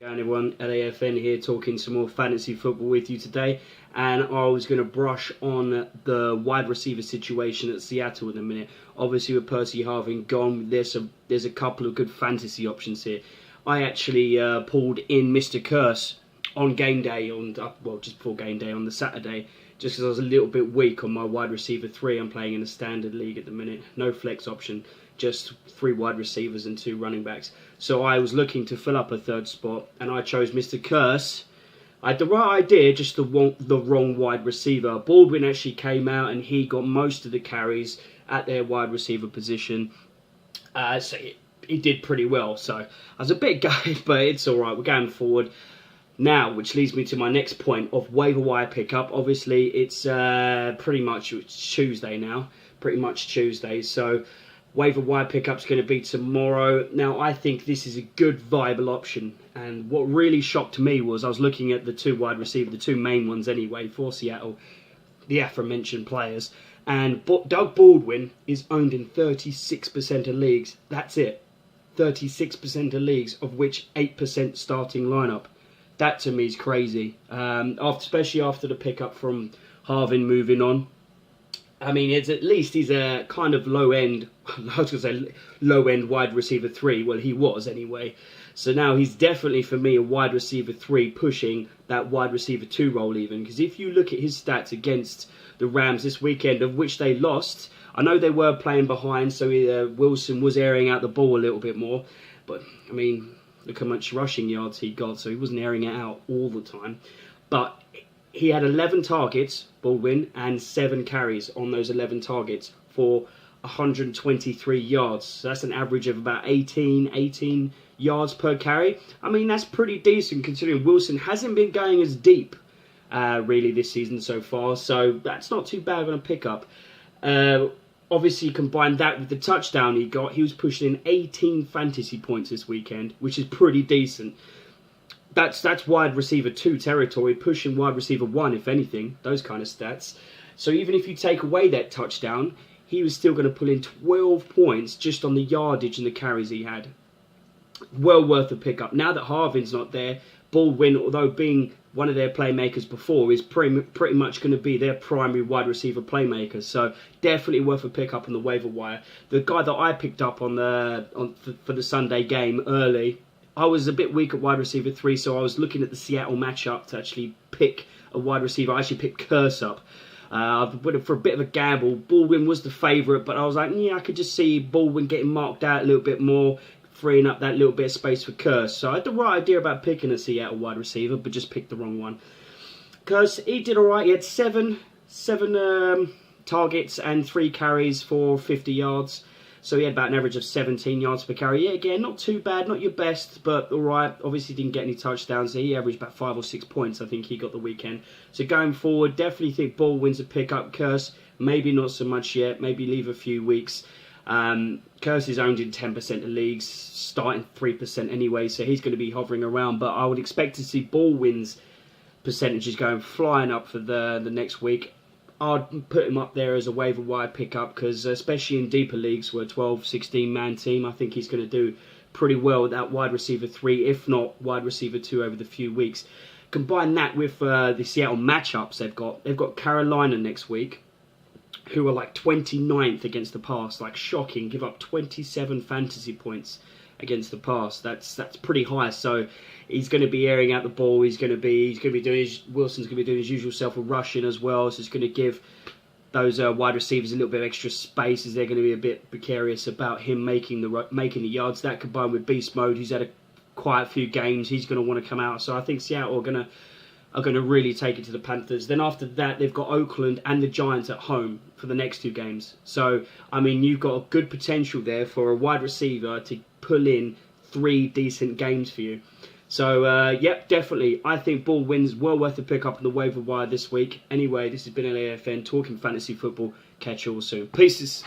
Hey everyone, LAFN here talking some more fantasy football with you today, and I was going to brush on the wide receiver situation at Seattle in a minute. Obviously with Percy Harvin gone, there's a couple of good fantasy options here. I actually pulled in Mr. Curse on game day, just before game day on the Saturday, just because I was a little bit weak on my wide receiver 3. I'm playing in a standard league at the minute, no flex option, just 3 wide receivers and 2 running backs. So I was looking to fill up a 3rd spot, and I chose Mr. Curse. I had the right idea, just the wrong wide receiver. Baldwin actually came out and he got most of the carries at their wide receiver position. So he did pretty well. So I was a bit gutted, but it's all right. We're going forward now, which leads me to my next point of waiver wire pickup. Obviously, it's pretty much Tuesday now. Pretty much Tuesday. So waiver wire pickup's going to be tomorrow. Now, I think this is a good, viable option. And what really shocked me was I was looking at the 2 wide receivers, the 2 main ones anyway, for Seattle, the aforementioned players. And Doug Baldwin is owned in 36% of leagues. That's it. 36% of leagues, of which 8% starting lineup. That to me is crazy. Especially after the pickup from Harvin moving on. I mean, he's a kind of low-end, I was going to say low-end wide receiver 3. Well, he was anyway. So now he's definitely, for me, a wide receiver 3 pushing that wide receiver 2 role even. Because if you look at his stats against the Rams this weekend, of which they lost, I know they were playing behind, so Wilson was airing out the ball a little bit more. But, I mean, look how much rushing yards he got, so he wasn't airing it out all the time. But he had 11 targets, Baldwin, and 7 carries on those 11 targets for 123 yards. So that's an average of about 18 yards per carry. I mean, that's pretty decent considering Wilson hasn't been going as deep really this season so far. So that's not too bad on a pickup. Obviously, combine that with the touchdown he got. He was pushing in 18 fantasy points this weekend, which is pretty decent. That's wide receiver 2 territory, pushing wide receiver 1, if anything, those kind of stats. So even if you take away that touchdown, he was still going to pull in 12 points just on the yardage and the carries he had. Well worth a pickup. Now that Harvin's not there, Baldwin, although being one of their playmakers before, is pretty much going to be their primary wide receiver playmaker. So definitely worth a pickup on the waiver wire. The guy that I picked up for the Sunday game early, I was a bit weak at wide receiver 3, so I was looking at the Seattle matchup to actually pick a wide receiver. I actually picked Curse up. For a bit of a gamble. Baldwin was the favourite, but I was like, yeah, I could just see Baldwin getting marked out a little bit more, freeing up that little bit of space for Curse. So I had the right idea about picking a Seattle wide receiver, but just picked the wrong one. Curse, he did alright. He had seven targets and 3 carries for 50 yards. So he had about an average of 17 yards per carry. Yeah, again, not too bad, not your best, but alright. Obviously didn't get any touchdowns. So he averaged about 5 or 6 points, I think he got the weekend. So going forward, definitely think Baldwin's a pick-up. Curse, maybe not so much yet. Maybe leave a few weeks. Curse is owned in 10% of leagues, starting 3% anyway, so he's going to be hovering around. But I would expect to see Baldwin's percentages going flying up for the next week. I'd put him up there as a waiver wire pickup because especially in deeper leagues where 12, 16 man team, I think he's going to do pretty well with that wide receiver 3, if not wide receiver 2 over the few weeks. Combine that with the Seattle matchups they've got. They've got Carolina next week, who are like 29th against the pass, like shocking, give up 27 fantasy points against the pass. That's pretty high. So he's going to be airing out the ball. Wilson's going to be doing his usual self of rushing as well. So it's going to give those wide receivers a little bit of extra space, as they're going to be a bit precarious about him making the yards. That combined with beast mode, who's had quite a few games, he's going to want to come out. So I think Seattle are going to really take it to the Panthers. Then after that, they've got Oakland and the Giants at home for the next 2 games. So, I mean, you've got a good potential there for a wide receiver to pull in 3 decent games for you. So, yep, definitely. I think Baldwin's well worth a pick up on the waiver wire this week. Anyway, this has been LAFN talking fantasy football. Catch you all soon. Peace.